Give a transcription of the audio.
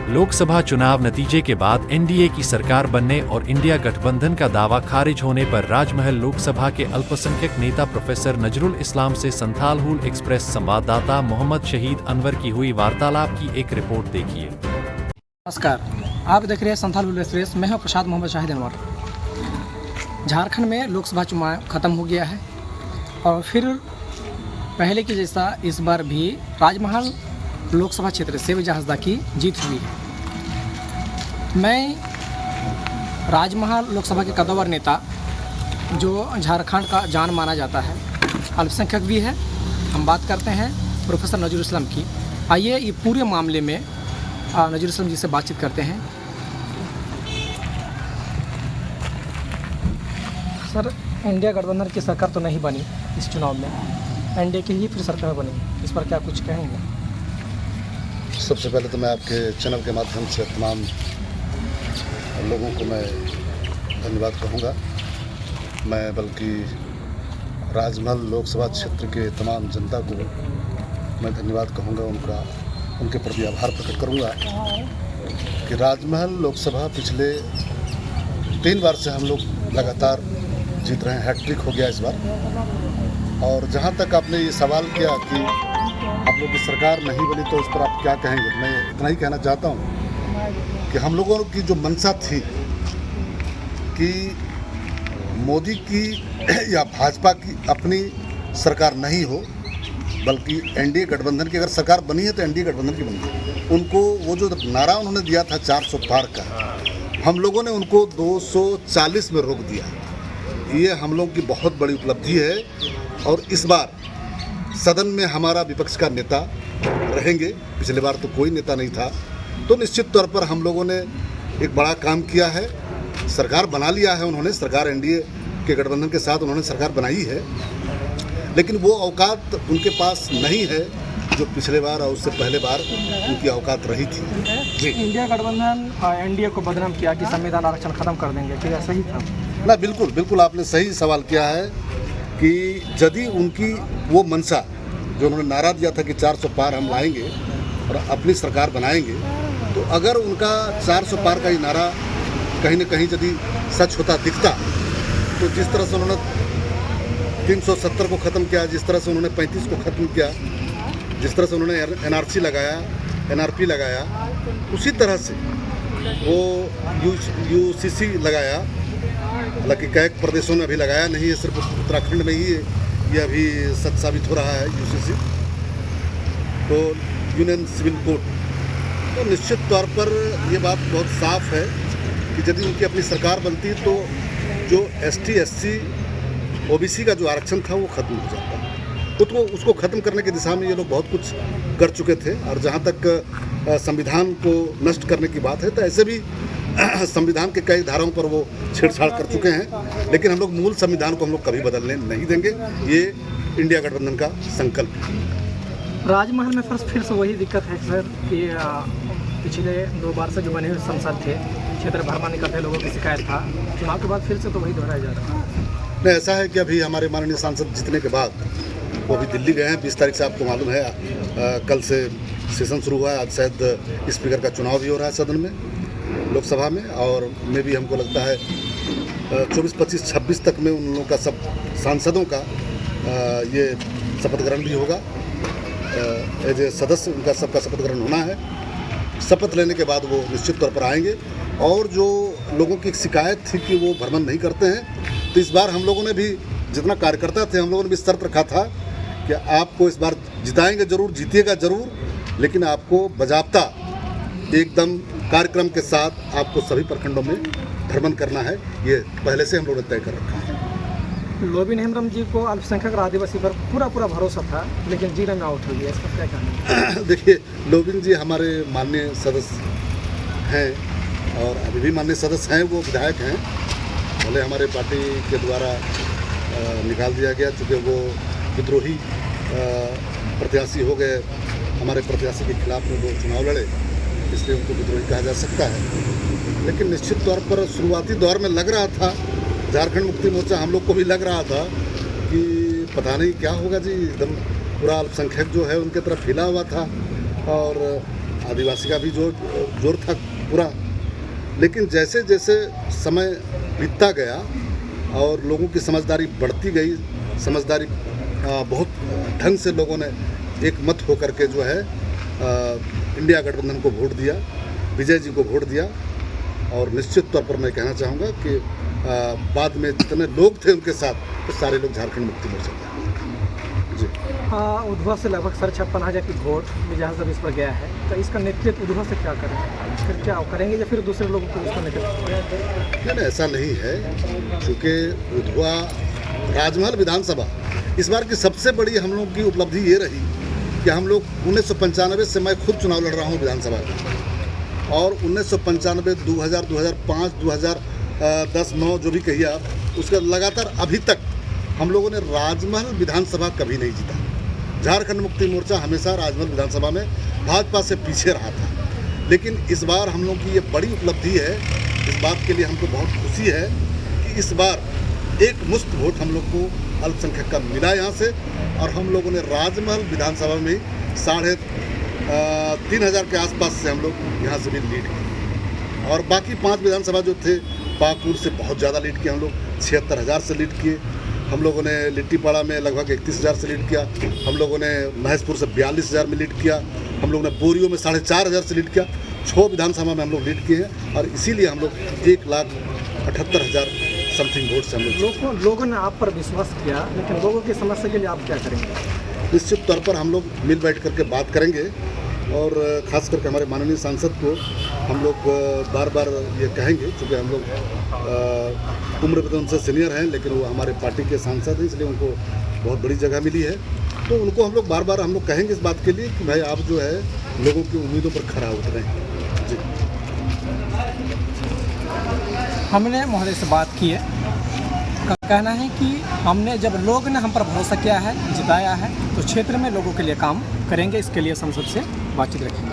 लोकसभा चुनाव नतीजे के बाद एनडीए की सरकार बनने और इंडिया गठबंधन का दावा खारिज होने पर राजमहल लोकसभा के अल्पसंख्यक नेता प्रोफेसर नजरुल इस्लाम से संथाल हुल एक्सप्रेस संवाददाता मोहम्मद शहीद अनवर की हुई वार्तालाप की एक रिपोर्ट देखिए। नमस्कार, आप देख रहे हैं संथाल हुल एक्सप्रेस। मैं हूं प्रसाद मोहम्मद शाहिद अनवर। झारखंड में लोकसभा चुनाव खत्म हो गया है और फिर पहले की जैसा इस बार भी राजमहल लोकसभा क्षेत्र से जहाजदा की जीत हुई है। मैं राजमहल लोकसभा के कद्दावर नेता जो झारखंड का जान माना जाता है, अल्पसंख्यक भी है, हम बात करते हैं प्रोफेसर नजरुल इस्लाम की। आइए ये पूरे मामले में नजरुल इस्लाम जी से बातचीत करते हैं। सर, इंडिया गठबंधन की सरकार तो नहीं बनी इस चुनाव में, एनडीए की ही फिर सरकार बनी, इस पर क्या कुछ कहेंगे? सबसे पहले तो मैं आपके चैनल के माध्यम से तमाम लोगों को मैं धन्यवाद कहूँगा। मैं बल्कि राजमहल लोकसभा क्षेत्र के तमाम जनता को मैं धन्यवाद कहूँगा, उनके प्रति आभार प्रकट करूँगा कि राजमहल लोकसभा पिछले 3 बार से हम लोग लगातार जीत रहे हैं। हैट्रिक हो गया इस बार। और जहाँ तक आपने ये सवाल किया कि आप लोग की सरकार नहीं बनी तो इस पर आप क्या कहेंगे, मैं इतना ही कहना चाहता हूँ कि हम लोगों की जो मंशा थी कि मोदी की या भाजपा की अपनी सरकार नहीं हो, बल्कि एनडीए गठबंधन की अगर सरकार बनी है तो एनडीए गठबंधन की बनी है। उनको वो जो नारा उन्होंने दिया था 400 पार का, हम लोगों ने उनको 240 में रोक दिया। ये हम लोग की बहुत बड़ी उपलब्धि है और इस बार सदन में हमारा विपक्ष का नेता रहेंगे। पिछले बार तो कोई नेता नहीं था, तो निश्चित तौर पर हम लोगों ने एक बड़ा काम किया है, सरकार बना लिया है। उन्होंने सरकार एनडीए के गठबंधन के साथ उन्होंने सरकार बनाई है, लेकिन वो औकात उनके पास नहीं है जो पिछले बार और उससे पहले बार उनकी औकात रही थी। जी, इंडिया गठबंधन एनडीए को बदनाम किया कि संविधान आरक्षण खत्म कर देंगे, क्या सही था? ना, बिल्कुल आपने सही सवाल किया है कि यदि उनकी वो मंशा जो उन्होंने नारा दिया था कि 400 पार हम लाएंगे और अपनी सरकार बनाएंगे, तो अगर उनका 400 पार का ही नारा कहीं न कहीं यदि सच होता दिखता, तो जिस तरह से उन्होंने 370 को ख़त्म किया, जिस तरह से उन्होंने 35 को ख़त्म किया, जिस तरह से उन्होंने एनआरसी लगाया, एनआरपी लगाया, उसी तरह से वो यूसीसी लगाया। हालांकि कई प्रदेशों में अभी लगाया नहीं है, सिर्फ उत्तराखंड में ही ये अभी सच साबित हो रहा है यूसीसी, तो यूनियन सिविल कोड। तो निश्चित तौर पर ये बात बहुत साफ है कि यदि उनकी अपनी सरकार बनती तो जो एसटी एससी ओबीसी का जो आरक्षण था वो खत्म हो जाता। तो उसको ख़त्म करने की दिशा में ये लोग बहुत कुछ कर चुके थे। और जहाँ तक संविधान को नष्ट करने की बात है, तो ऐसे भी संविधान के कई धाराओं पर वो छेड़छाड़ कर चुके हैं, लेकिन हम लोग मूल संविधान को हम लोग कभी बदलने नहीं देंगे। ये इंडिया गठबंधन का संकल्प है। राजमहल में फिर से वही दिक्कत है सर कि पिछले 2 बार से जो बने हुए सांसद थे क्षेत्र भ्रमण नहीं करते, लोगों की शिकायत था, चुनाव के बाद फिर से तो वही दोहराया जा रहा है। नहीं, ऐसा है कि अभी हमारे माननीय सांसद जीतने के बाद वो अभी दिल्ली गए हैं। 20 तारीख से आपको मालूम है कल से सेशन शुरू हुआ है। आज शायद स्पीकर का चुनाव भी हो रहा है सदन में, लोकसभा में, और में भी हमको लगता है 24, 25, 26 तक में उन लोगों का सब सांसदों का ये शपथ ग्रहण भी होगा। एज ए सदस्य उनका सबका शपथ ग्रहण होना है। शपथ लेने के बाद वो निश्चित तौर पर आएंगे। और जो लोगों की शिकायत थी कि वो भ्रमण नहीं करते हैं, तो इस बार हम लोगों ने भी जितना कार्यकर्ता थे, हम लोगों ने भी शर्त रखा था कि आपको इस बार जिताएंगे जरूर, जीतिएगा जरूर, लेकिन आपको बजाबता एकदम कार्यक्रम के साथ आपको सभी प्रखंडों में भ्रमण करना है। ये पहले से हम लोगों ने तय कर रखा है। लोबिन हेम्ब्रम जी को अल्पसंख्यक आदिवासी पर पूरा भरोसा था, लेकिन जी रन आउट हो गया, इसका क्या कहना है? देखिए, लोबिन जी हमारे माननीय सदस्य हैं और अभी भी माननीय सदस्य हैं, वो विधायक हैं। भले हमारे पार्टी के द्वारा निकाल दिया गया, चूँकि वो विद्रोही प्रत्याशी हो गए, हमारे प्रत्याशी के खिलाफ में वो चुनाव लड़े, इसलिए उनको विद्रोही कहा जा सकता है। लेकिन निश्चित तौर पर शुरुआती दौर में लग रहा था, झारखंड मुक्ति मोर्चा हम लोग को भी लग रहा था कि पता नहीं क्या होगा जी, एकदम पूरा अल्पसंख्यक जो है उनके तरफ हिला हुआ था। और आदिवासी का भी जोर था पूरा। लेकिन जैसे जैसे समय बीतता गया और लोगों की समझदारी बढ़ती गई, समझदारी बहुत ढंग से लोगों ने एक मत होकर के जो है इंडिया गठबंधन को वोट दिया, विजय जी को वोट दिया। और निश्चित तौर पर मैं कहना चाहूँगा कि बाद में जितने लोग थे उनके साथ वो तो सारे लोग झारखंड मुक्ति मोर्चा के जी। उद्धव से लगभग 56,500 की वोट जहाँ सब इस पर गया है, तो इसका नेतृत्व उद्धव से क्या करेंगे, फिर क्या करेंगे या फिर दूसरे लोगों को इसका नेतृत्व? नहीं, ऐसा नहीं है, क्योंकि उद्धव राजमहल विधानसभा इस बार की सबसे बड़ी हम लोग की उपलब्धि ये रही कि हम लोग 1995 से मैं खुद चुनाव लड़ रहा हूँ विधानसभा में, और 1995, 2000, 2005, 2010, 9 जो भी कहिए आप, उसका लगातार अभी तक हम लोगों ने राजमहल विधानसभा कभी नहीं जीता। झारखंड मुक्ति मोर्चा हमेशा राजमहल विधानसभा में भाजपा से पीछे रहा था। लेकिन इस बार हम लोग की ये बड़ी उपलब्धि है, इस बात के लिए हमको बहुत खुशी है कि इस बार एक मुश्त वोट हम लोग को अल्पसंख्यक का मिला यहाँ से, और हम लोगों ने राजमहल विधानसभा में 3,500 के आसपास से हम लोग यहाँ से भी लीड किए। और बाकी 5 विधानसभा जो थे, पाकुड़ से बहुत ज़्यादा लीड किया हम लोग, 76,000 से लीड किए। हम लोगों ने लिट्टीपाड़ा में लगभग 31,000 से लीड किया। हम लोगों ने महेशपुर से 42,000 में लीड किया। हम लोगों ने बोरियो में 4,500 से लीड किया। 6 विधानसभा में हम लोग लीड किए हैं, और इसीलिए हम लोग 1,78,000 समथिंग वोट से हम लोग लोगों ने आप पर विश्वास किया, लेकिन लोगों की समस्या के लिए आप क्या करेंगे? निश्चित तौर पर हम लोग मिल बैठ करके बात करेंगे, और ख़ास करके हमारे माननीय सांसद को हम लोग बार बार ये कहेंगे, क्योंकि हम लोग उम्र में तो उनसे सीनियर हैं, लेकिन वो हमारे पार्टी के सांसद हैं, इसलिए उनको बहुत बड़ी जगह मिली है। तो उनको हम लोग बार बार हम लोग कहेंगे इस बात के लिए कि भाई आप जो है लोगों की उम्मीदों पर खरा उतरें जी। हमने महोदय से बात की है, का कहना है कि हमने जब लोग ने हम पर भरोसा किया है, जिताया है, तो क्षेत्र में लोगों के लिए काम करेंगे, इसके लिए संसद से बातचीत रखेंगे।